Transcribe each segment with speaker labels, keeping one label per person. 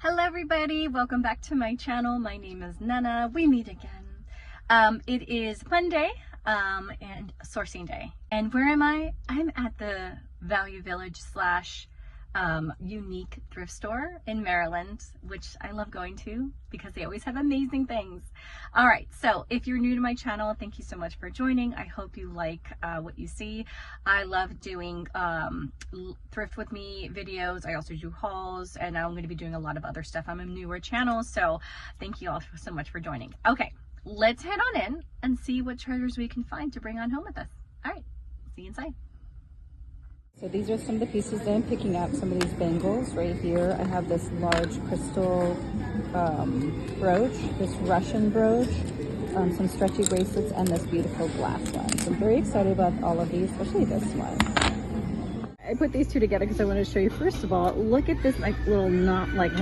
Speaker 1: Hello everybody, welcome back to my channel. My name is Nena. We meet again. It is Monday and sourcing day. And where am I? I'm at the Value Village slash unique thrift store in Maryland, which I love going to because they always have amazing things. All right, so if you're new to my channel, thank you so much for joining. I hope you like what you see. I love doing thrift with me videos. I also do hauls, and I'm going to be doing a lot of other stuff. I'm a newer channel, so thank you all so much for joining. Okay, let's head on in and see what treasures we can find to bring on home with us. All right, see you inside.
Speaker 2: So these are some of the pieces that I'm picking up. Some of these bangles right here. I have this large crystal brooch, this Russian brooch, some stretchy bracelets, and this beautiful glass one. So I'm very excited about all of these, especially this one. I put these two together because I want to show you. First of all, look at this like little knot, like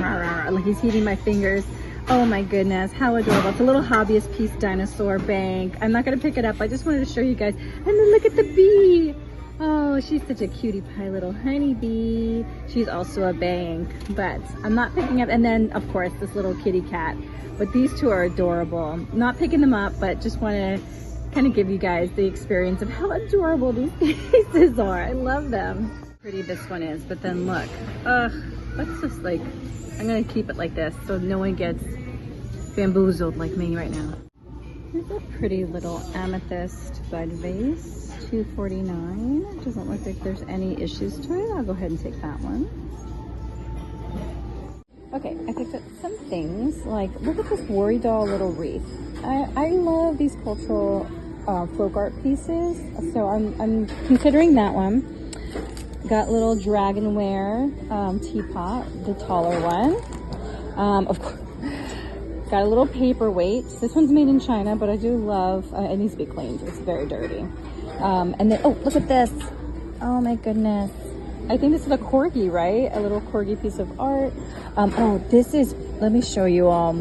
Speaker 2: he's heating my fingers. Oh my goodness, how adorable. It's a little hobbyist piece dinosaur bank. I'm not going to pick it up. I just wanted to show you guys. And then look at the bee. Oh, she's such a cutie pie little honeybee. She's also a bank, but I'm not picking up. And then, of course, this little kitty cat. But these two are adorable. Not picking them up, but just want to kind of give you guys the experience of how adorable these pieces are. I love them. Pretty this one is, but then look. Let's just like, I'm going to keep it like this so no one gets bamboozled like me right now. Here's a pretty little amethyst bud vase. $2.49. Doesn't look like there's any issues to it. I'll go ahead and take that one. Okay, I picked up some things. Like, look at this worry doll little wreath. I love these cultural folk art pieces, so I'm considering that one. Got little dragonware teapot, the taller one. Of course. Got a little paperweight. This one's made in China, but I do love, it needs to be cleaned. It's very dirty. And then, oh, look at this. Oh my goodness. I think this is a corgi, right? A little corgi piece of art. Oh, this is, let me show you all.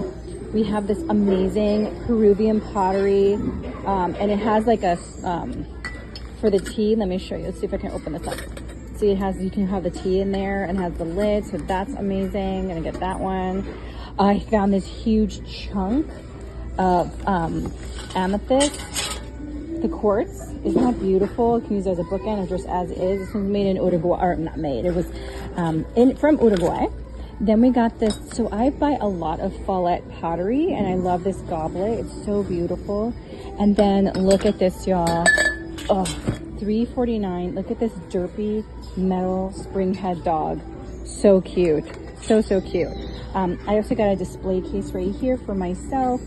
Speaker 2: We have this amazing Peruvian pottery. And it has like a, for the tea, let me show you. Let's see if I can open this up. See, it has, you can have the tea in there and has the lid. So that's amazing. Gonna get that one. I found this huge chunk of amethyst. The quartz, isn't that beautiful? You can use it as a bookend or just as is. This one's made in Uruguay, or not made, it was from Uruguay. Then we got this, so I buy a lot of Follette pottery and I love this goblet. It's so beautiful. And then look at this, y'all. Oh, $3.49. Look at this derpy metal spring head dog. So cute. So cute. I also got a display case right here for myself.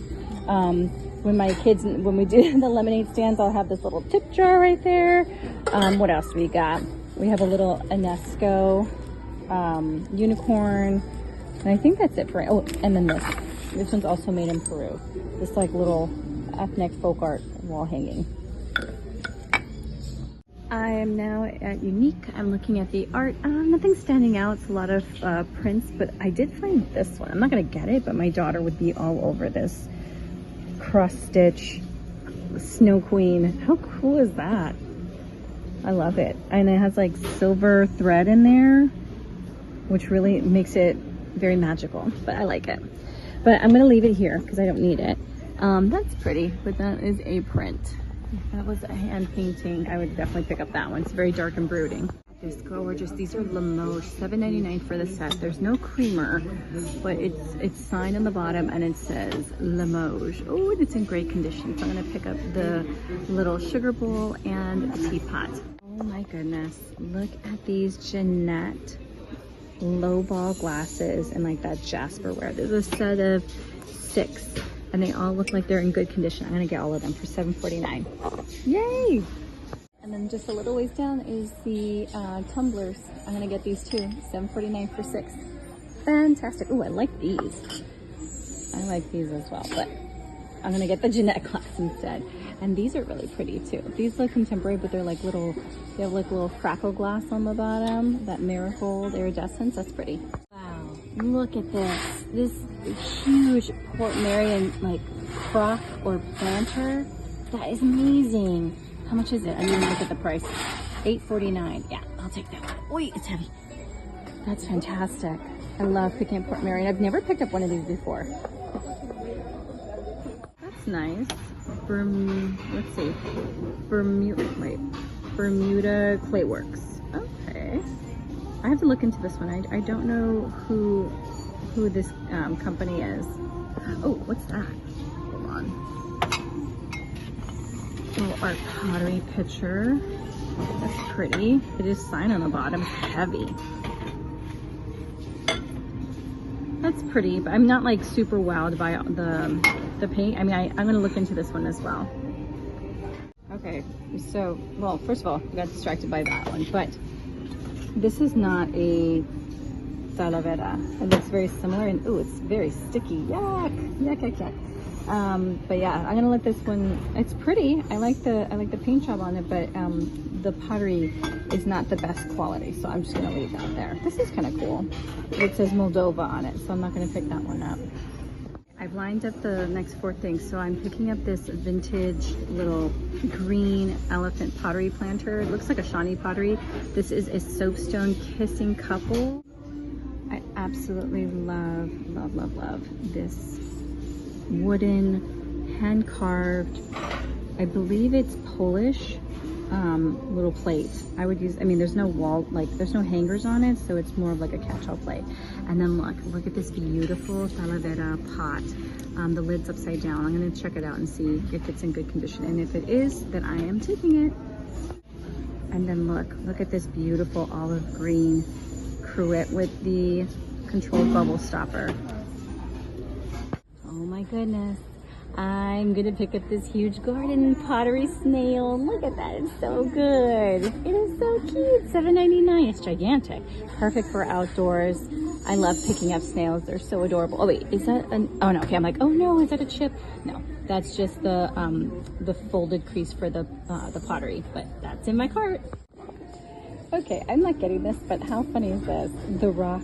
Speaker 2: When my kids, when we do the lemonade stands, I'll have this little tip jar right there. What else we got? We have a little UNESCO unicorn. And I think that's it for, oh, and then this. This one's also made in Peru. This like little ethnic folk art wall hanging. I am now at Unique. I'm looking at the art. Nothing's standing out. It's a lot of prints, but I did find this one. I'm not going to get it, but my daughter would be all over this. Cross stitch snow queen. How cool is that? I love it. And it has like silver thread in there, which really makes it very magical, but I like it. But I'm going to leave it here because I don't need it. That's pretty, but that is a print. If that was a hand painting, I would definitely pick up that one. It's very dark and brooding. This gorgeous. These are Limoges, $7.99 for the set. There's no creamer, but it's signed on the bottom and it says Limoges. Oh, and it's in great condition. So I'm gonna pick up the little sugar bowl and a teapot. Oh my goodness! Look at these Jeanette lowball glasses and like that Jasperware. There's a set of 6. And they all look like they're in good condition. I'm gonna get all of them for $7.49. Yay! And then just a little ways down is the tumblers. I'm gonna get these too. $7.49 for 6. Fantastic. Oh, I like these. I like these as well, but I'm gonna get the Jeanette glass instead. And these are really pretty too. These look contemporary, but they're like little, they have like little crackle glass on the bottom. That marigold iridescence, that's pretty. Wow, look at this. This huge Port Marion like crock or planter. That is amazing. How much is it? I didn't even look at the price. $8.49. Yeah, I'll take that one. Wait, it's heavy. That's fantastic. I love picking up Port Mary. I've never picked up one of these before. That's nice. Let's see. Bermuda Clayworks. Okay. I have to look into this one. I don't know who this company is. Oh, what's that? Hold on. Little art pottery pitcher. That's pretty. It is sign on the bottom. It's heavy. That's pretty, but I'm not like super wowed by the paint. I mean, I'm gonna look into this one as well. Okay, so, well, first of all, I got distracted by that one, but this is not a Talavera. It looks very similar, and ooh, it's very sticky. Yuck, yuck, yuck, yuck. But yeah, I'm gonna let this one. It's pretty. I like the paint job on it, but the pottery is not the best quality, so I'm just gonna leave that there. This is kind of cool. It says Moldova on it, so I'm not gonna pick that one up. I've lined up the next 4 things, so I'm picking up this vintage little green elephant pottery planter. It looks like a Shawnee pottery. This is a soapstone kissing couple. I absolutely love this wooden, hand-carved, I believe it's Polish, little plate. I would use, I mean, there's no wall, like there's no hangers on it, so it's more of like a catch-all plate. And then look at this beautiful Talavera pot. The lid's upside down. I'm gonna check it out and see if it's in good condition. And if it is, then I am taking it. And then look at this beautiful olive green cruet with the controlled bubble stopper. Oh my goodness. I'm gonna pick up this huge garden pottery snail. Look at that, it's so good. It is so cute, $7.99. It's gigantic. Perfect for outdoors. I love picking up snails, they're so adorable. Oh wait, is that an, oh no, okay, I'm like, oh no, is that a chip? No, that's just the folded crease for the pottery, but that's in my cart. Okay, I'm not getting this, but how funny is this? The rock.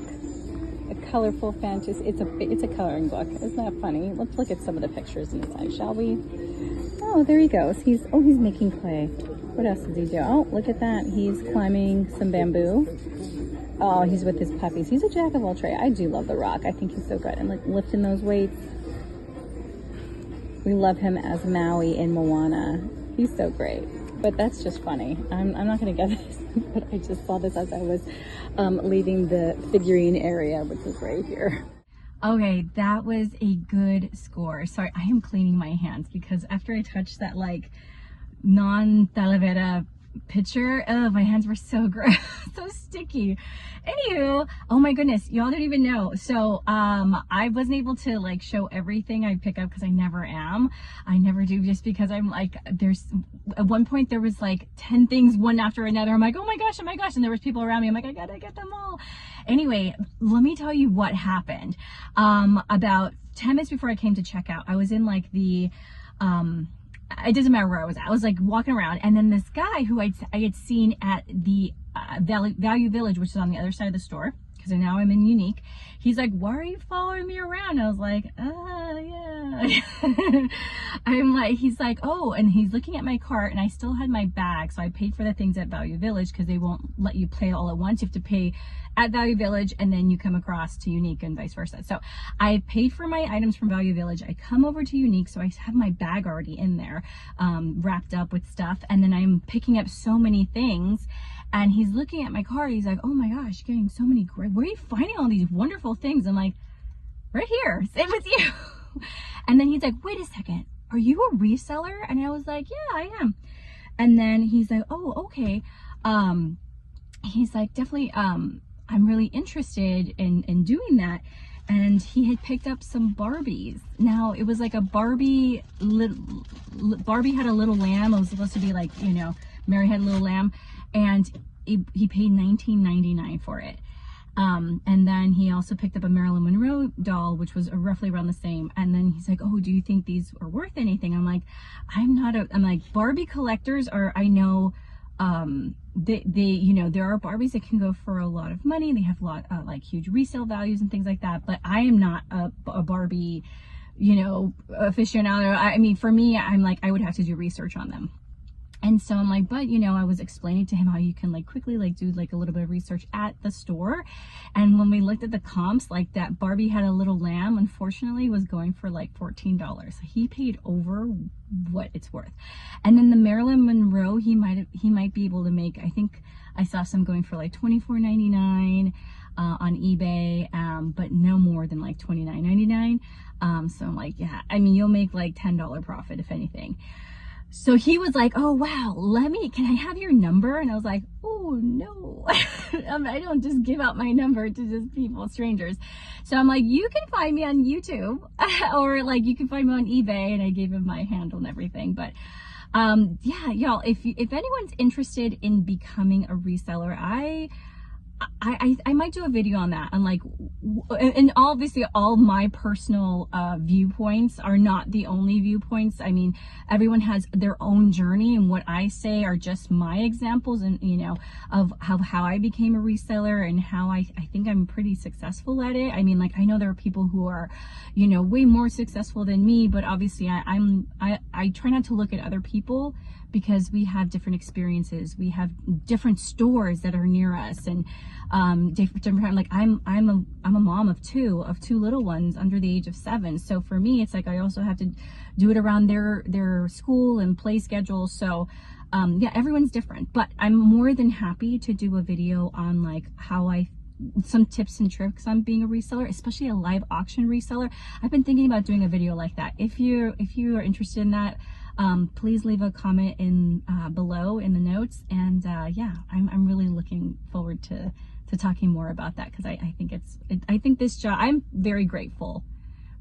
Speaker 2: A colorful fantasy. It's a coloring book. Isn't that funny? Let's look at some of the pictures inside, shall we? Oh, there he goes. He's making clay. What else does he do? Oh, look at that. He's climbing some bamboo. Oh, he's with his puppies. He's a jack of all trades. I do love the rock. I think he's so good. And like lifting those weights. We love him as Maui in Moana. He's so great. But that's just funny. I'm not gonna get this, but I just saw this as I was leaving the figurine area, which is right here. Okay, that was a good score. Sorry, I am cleaning my hands because after I touched that like non-Talavera picture, oh, my hands were so gross, so sticky. Anywho, oh my goodness, y'all don't even know. So I wasn't able to like show everything I pick up because I never am. I never do, just because I'm like, there's at one point there was like 10 things one after another. I'm like, oh my gosh, and there was people around me. I'm like, I gotta get them all. Anyway, let me tell you what happened. About 10 minutes before I came to check out, I was in like the it doesn't matter where I was at. I was like walking around, and then this guy who I had seen at the Value Village, which is on the other side of the store, because now I'm in Unique. He's like, why are you following me around? I was like, yeah. I'm like, he's like, oh, and he's looking at my cart, and I still had my bag, so I paid for the things at Value Village because they won't let you pay all at once. You have to pay at Value Village, and then you come across to Unique and vice versa. So I paid for my items from Value Village. I come over to Unique, so I have my bag already in there, wrapped up with stuff, and then I'm picking up so many things. And he's looking at my cart. He's like, oh my gosh, you're getting so many great, where are you finding all these wonderful things? I'm like, right here, same with you. And then he's like, wait a second, are you a reseller? And I was like, yeah, I am. And then he's like, oh, okay. He's like, definitely, I'm really interested in doing that. And he had picked up some Barbies. Now it was like a Barbie had a little lamb. It was supposed to be like, you know, Mary had a little lamb, and he paid $19.99 for it. And then he also picked up a Marilyn Monroe doll, which was roughly around the same. And then he's like, oh, do you think these are worth anything? I'm like, I'm like, Barbie collectors are, I know, they you know, there are Barbies that can go for a lot of money. They have a lot like huge resale values and things like that, but I am not a Barbie, you know, aficionado. I mean, for me, I'm like, I would have to do research on them. And so I'm like, but you know, I was explaining to him how you can like quickly like do like a little bit of research at the store. And when we looked at the comps, like that Barbie Had a Little Lamb, unfortunately, was going for like $14. He paid over what it's worth. And then the Marilyn Monroe, he might be able to make, I think I saw some going for like $24.99 on eBay, but no more than like $29.99. So I'm like, yeah, I mean, you'll make like $10 profit if anything. So he was like, oh, wow, can I have your number? And I was like, oh, no, I don't just give out my number to just people, strangers. So I'm like, you can find me on YouTube or like you can find me on eBay. And I gave him my handle and everything. But yeah, y'all, if anyone's interested in becoming a reseller, I might do a video on that, on like, and obviously all my personal viewpoints are not the only viewpoints. I mean, everyone has their own journey, and what I say are just my examples, and you know, of how I became a reseller and how I think I'm pretty successful at it. I mean, like, I know there are people who are, you know, way more successful than me, but obviously I try not to look at other people, because we have different experiences. We have different stores that are near us, and different, like I'm a mom of two little ones under the age of 7. So for me, it's like I also have to do it around their school and play schedule. So yeah, everyone's different, but I'm more than happy to do a video on like some tips and tricks on being a reseller, especially a live auction reseller. I've been thinking about doing a video like that. If you are interested in that, please leave a comment in below in the notes, and yeah, I'm really looking forward to talking more about that, because I think this job, I'm very grateful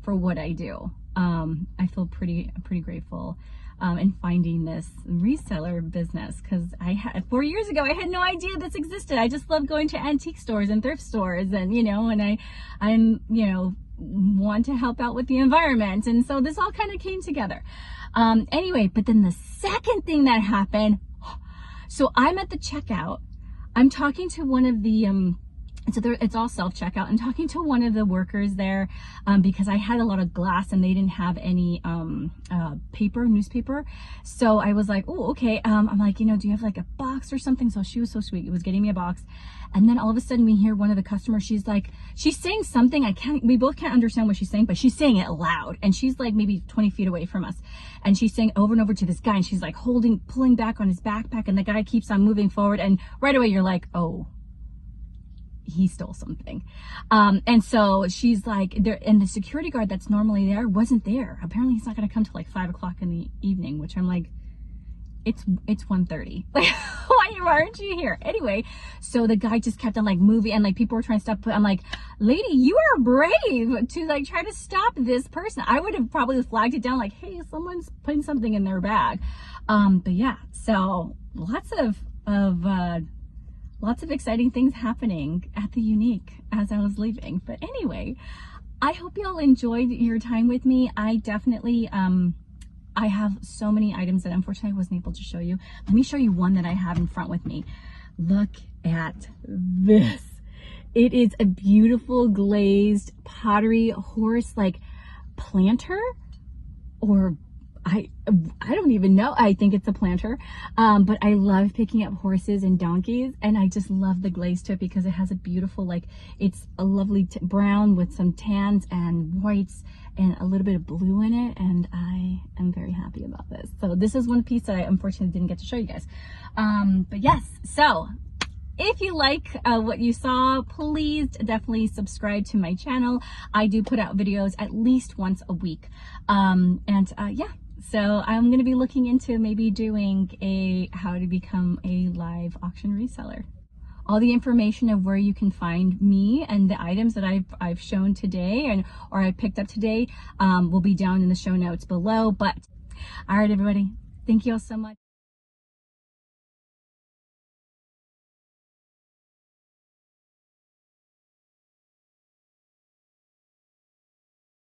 Speaker 2: for what I do. I feel pretty grateful in finding this reseller business, because 4 years ago I had no idea this existed. I just love going to antique stores and thrift stores, and you know, and I'm you know, want to help out with the environment, and so this all kind of came together. Anyway, but then the second thing that happened, so I'm at the checkout, I'm talking to one of the it's all self-checkout. I'm talking to one of the workers there, because I had a lot of glass and they didn't have any newspaper. So I was like, oh, okay. I'm like, you know, do you have like a box or something? So she was so sweet. It was getting me a box. And then all of a sudden we hear one of the customers, she's saying something. We both can't understand what she's saying, but she's saying it loud. And she's like maybe 20 feet away from us. And she's saying over and over to this guy, and she's like pulling back on his backpack, and the guy keeps on moving forward. And right away you're like, oh, he stole something. And so she's like, and the security guard that's normally there wasn't there. Apparently he's not going to come till like 5 o'clock in the evening, which I'm like, it's 1:30. Like, why aren't you here? Anyway, so the guy just kept on like moving, and like people were trying to stop. I'm like, lady, you are brave to like try to stop this person. I would have probably flagged it down like, hey, someone's putting something in their bag. But yeah, so lots of exciting things happening at the Unique as I was leaving. But anyway, I hope y'all enjoyed your time with me. I definitely, I have so many items that unfortunately I wasn't able to show you. Let me show you one that I have in front with me. Look at this. It is a beautiful glazed pottery horse, like planter, or I don't even know. I think it's a planter. But I love picking up horses and donkeys, and I just love the glaze to it because it has a beautiful, like, it's a lovely brown with some tans and whites and a little bit of blue in it, and I am very happy about this. So this is one piece that I unfortunately didn't get to show you guys. But yes, so if you like what you saw, please definitely subscribe to my channel. I do put out videos at least once a week. Yeah, so I'm going to be looking into maybe doing how to become a live auction reseller. All the information of where you can find me and the items that I've shown today or I picked up today will be down in the show notes below. But all right, everybody, thank you all so much.